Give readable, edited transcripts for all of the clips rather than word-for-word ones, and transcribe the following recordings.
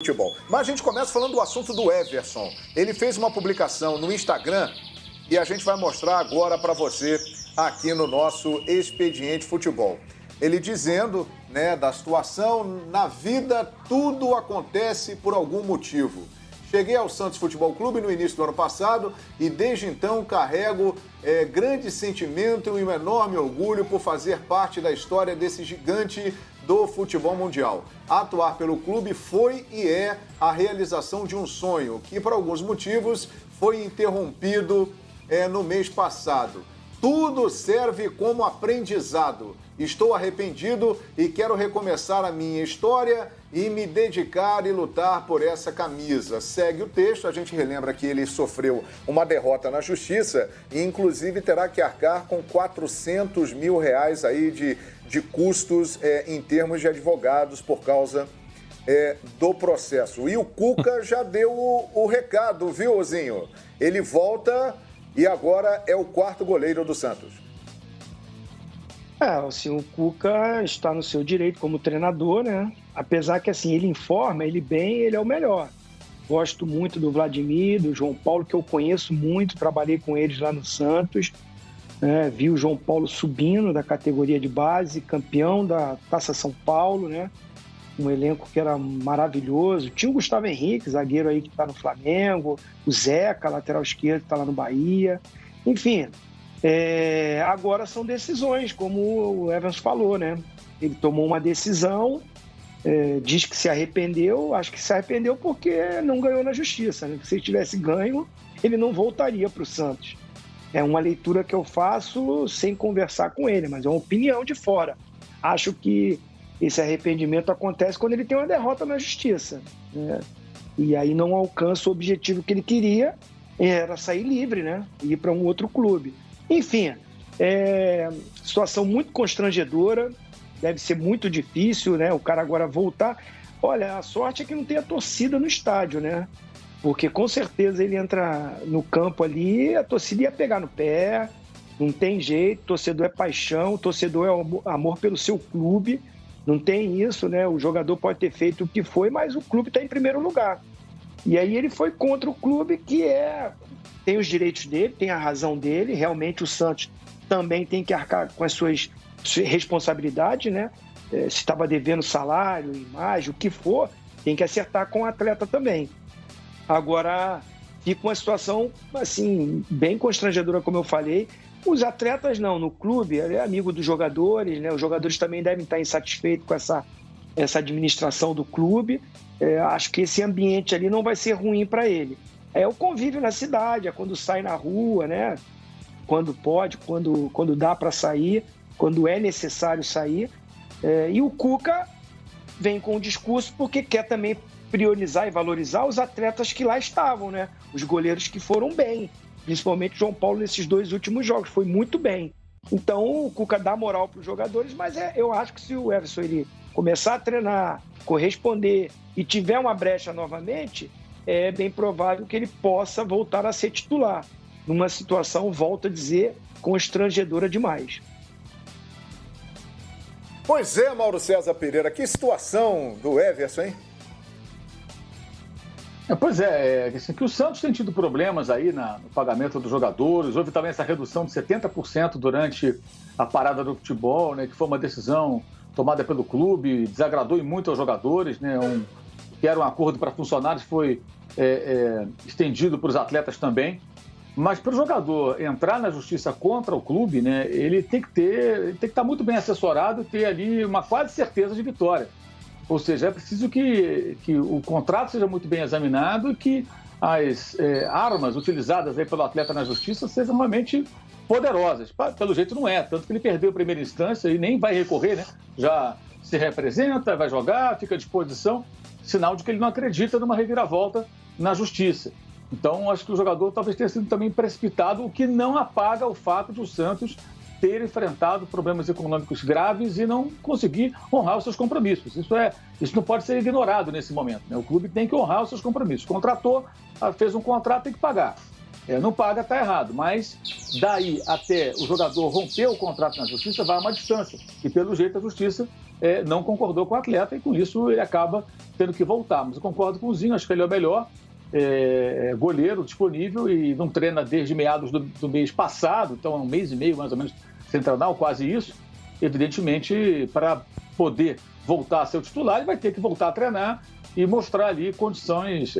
Futebol. Mas a gente começa falando do assunto do Everson. Ele fez uma publicação no Instagram e a gente vai mostrar agora para você aqui no nosso Expediente Futebol. Ele dizendo, da situação, na vida tudo acontece por algum motivo. Cheguei ao Santos Futebol Clube no início do ano passado e desde então carrego grande sentimento e um enorme orgulho por fazer parte da história desse gigante do futebol mundial. Atuar pelo clube foi e é a realização de um sonho que, por alguns motivos, foi interrompido no mês passado. Tudo serve como aprendizado. Estou arrependido e quero recomeçar a minha história e me dedicar e lutar por essa camisa. Segue o texto, a gente relembra que ele sofreu uma derrota na justiça e inclusive terá que arcar com R$400 mil aí de custos em termos de advogados por causa do processo. E o Cuca já deu o recado, viu, Ozinho? Ele volta e agora é o quarto goleiro do Santos. Assim, o Cuca está no seu direito como treinador, né? Apesar que, assim, ele informa, ele é o melhor. Gosto muito do Vladimir, do João Paulo, que eu conheço muito, trabalhei com eles lá no Santos. Vi o João Paulo subindo da categoria de base, campeão da Taça São Paulo, né? Um elenco que era maravilhoso. Tinha o Gustavo Henrique, zagueiro aí que está no Flamengo, o Zeca, lateral esquerdo, que está lá no Bahia. Enfim, agora são decisões, como o Evans falou, né? Ele tomou uma decisão, diz que se arrependeu, acho que se arrependeu porque não ganhou na justiça, né? Se ele tivesse ganho, ele não voltaria para o Santos. É uma leitura que eu faço sem conversar com ele, mas é uma opinião de fora. Acho que esse arrependimento acontece quando ele tem uma derrota na justiça, né? E aí não alcança o objetivo que ele queria, era sair livre, né? Ir para um outro clube. Enfim, situação muito constrangedora, deve ser muito difícil, né? O cara agora voltar. Olha, a sorte é que não tem a torcida no estádio, né? Porque com certeza ele entra no campo ali, a torcida ia pegar no pé, não tem jeito, torcedor é paixão, torcedor é amor pelo seu clube, não tem isso, né? O jogador pode ter feito o que foi, mas o clube está em primeiro lugar. E aí ele foi contra o clube que tem os direitos dele, tem a razão dele, realmente o Santos também tem que arcar com as suas responsabilidades, né? Se estava devendo salário, imagem, o que for, tem que acertar com o atleta também. Agora, fica uma situação, assim, bem constrangedora, como eu falei. Os atletas não, no clube, ele é amigo dos jogadores, né? Os jogadores também devem estar insatisfeitos com essa administração do clube. Acho que esse ambiente ali não vai ser ruim para ele. É o convívio na cidade, é quando sai na rua, né? Quando pode, quando dá para sair, quando é necessário sair. E o Cuca vem com o discurso porque quer também priorizar e valorizar os atletas que lá estavam, né? Os goleiros que foram bem, principalmente o João Paulo nesses 2 últimos jogos, foi muito bem. Então o Cuca dá moral para os jogadores, mas eu acho que se o Everson ele começar a treinar, corresponder e tiver uma brecha novamente, é bem provável que ele possa voltar a ser titular, numa situação, volto a dizer, constrangedora demais. Pois é, Mauro César Pereira, que situação do Everson, hein? Pois assim, que o Santos tem tido problemas aí no pagamento dos jogadores. Houve também essa redução de 70% durante a parada do futebol, né, que foi uma decisão tomada pelo clube, desagradou muito aos jogadores, né, que era um acordo para funcionários, foi estendido para os atletas também. Mas para o jogador entrar na justiça contra o clube, né, ele tem que estar muito bem assessorado e ter ali uma quase certeza de vitória. Ou seja, é preciso que o contrato seja muito bem examinado e que as armas utilizadas aí pelo atleta na justiça sejam realmente poderosas. Pelo jeito não é, tanto que ele perdeu a primeira instância e nem vai recorrer, né? Já se representa, vai jogar, fica à disposição, sinal de que ele não acredita numa reviravolta na justiça. Então, acho que o jogador talvez tenha sido também precipitado, o que não apaga o fato de o Santos ter enfrentado problemas econômicos graves e não conseguir honrar os seus compromissos. Isso não pode ser ignorado nesse momento, né? O clube tem que honrar os seus compromissos. Contratou, fez um contrato, tem que pagar. Não paga, está errado. Mas daí até o jogador romper o contrato na justiça, vai uma distância. E pelo jeito a justiça não concordou com o atleta e com isso ele acaba tendo que voltar. Mas eu concordo com o Zinho, acho que ele é o melhor goleiro disponível e não treina desde meados do mês passado, então é um mês e meio mais ou menos sem treinar, quase isso. Evidentemente, para poder voltar a ser o titular, ele vai ter que voltar a treinar e mostrar ali condições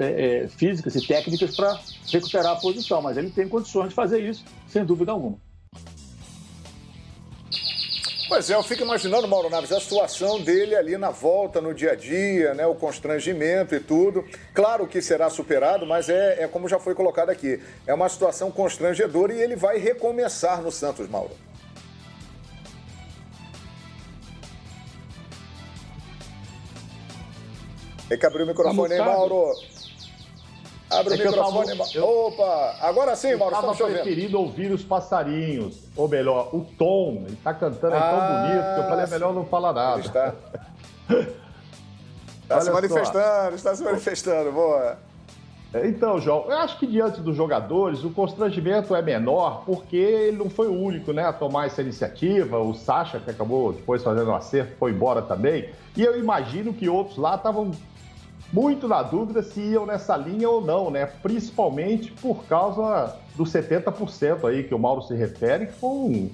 físicas e técnicas para recuperar a posição, mas ele tem condições de fazer isso, sem dúvida alguma. Pois é, eu fico imaginando, Mauro Naves, a situação dele ali na volta, no dia a dia, né, o constrangimento e tudo. Claro que será superado, mas é como já foi colocado aqui. É uma situação constrangedora e ele vai recomeçar no Santos, Mauro. Tem que abrir o microfone aí, Mauro. Abre o microfone, Mauro. Opa! Agora sim, Mauro, estamos chovendo. Eu estava preferindo ouvir os passarinhos. Ou melhor, o tom. Ele está cantando aí tão bonito que eu falei, é melhor não falar nada. Está se manifestando, boa. Então, João, eu acho que diante dos jogadores o constrangimento é menor porque ele não foi o único, né, a tomar essa iniciativa. O Sacha, que acabou depois fazendo um acerto, foi embora também. E eu imagino que outros lá estavam muito na dúvida se iam nessa linha ou não, né? Principalmente por causa dos 70% aí que o Mauro se refere, que foi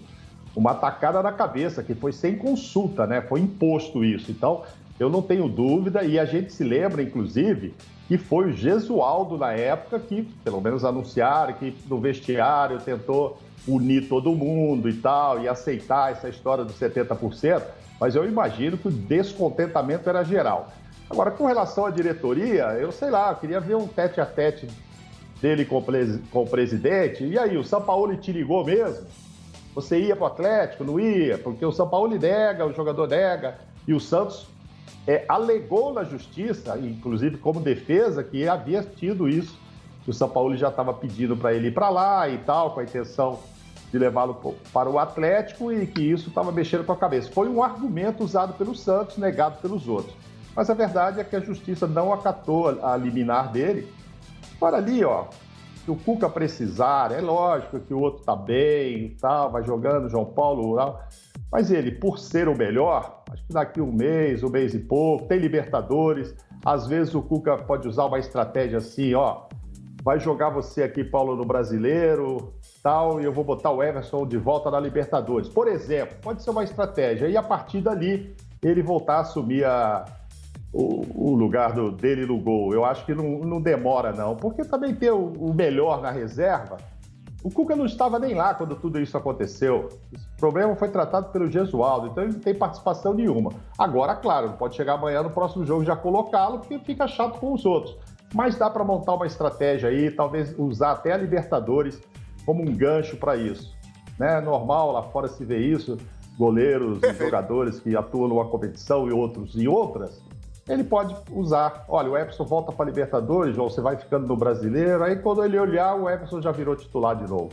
uma tacada na cabeça, que foi sem consulta, né? Foi imposto isso. Então, eu não tenho dúvida, e a gente se lembra, inclusive, que foi o Gesualdo, na época, que pelo menos anunciaram que no vestiário tentou unir todo mundo e tal, e aceitar essa história dos 70%, mas eu imagino que o descontentamento era geral. Agora, com relação à diretoria, eu sei lá, eu queria ver um tete-a-tete dele com o presidente. E aí, o Sampaoli te ligou mesmo? Você ia para o Atlético? Não ia? Porque o Sampaoli nega, o jogador nega. E o Santos alegou na justiça, inclusive como defesa, que havia tido isso. Que o Sampaoli já estava pedindo para ele ir para lá e tal, com a intenção de levá-lo para o Atlético e que isso estava mexendo com a cabeça. Foi um argumento usado pelo Santos, negado pelos outros. Mas a verdade é que a justiça não acatou a liminar dele. Para ali, ó, se o Cuca precisar, é lógico que o outro está bem e tal, vai jogando, João Paulo, tal. Mas ele, por ser o melhor, acho que daqui um mês e pouco, tem Libertadores, às vezes o Cuca pode usar uma estratégia assim, ó, vai jogar você aqui, Paulo, no Brasileiro, tal, e eu vou botar o Everson de volta na Libertadores. Por exemplo, pode ser uma estratégia. E a partir dali, ele voltar a assumir o lugar dele no gol. Eu acho que não demora, não. Porque também ter o melhor na reserva, o Cuca não estava nem lá quando tudo isso aconteceu. O problema foi tratado pelo Gesualdo, então ele não tem participação nenhuma. Agora, claro, não pode chegar amanhã no próximo jogo e já colocá-lo, porque fica chato com os outros. Mas dá para montar uma estratégia aí, talvez usar até a Libertadores como um gancho para isso. Né? Normal, lá fora se vê isso, goleiros e jogadores que atuam numa competição e outros em outras. Ele pode usar, olha, o Everson volta para a Libertadores, João, você vai ficando no Brasileiro, aí quando ele olhar, o Everson já virou titular de novo.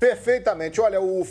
Perfeitamente, olha, o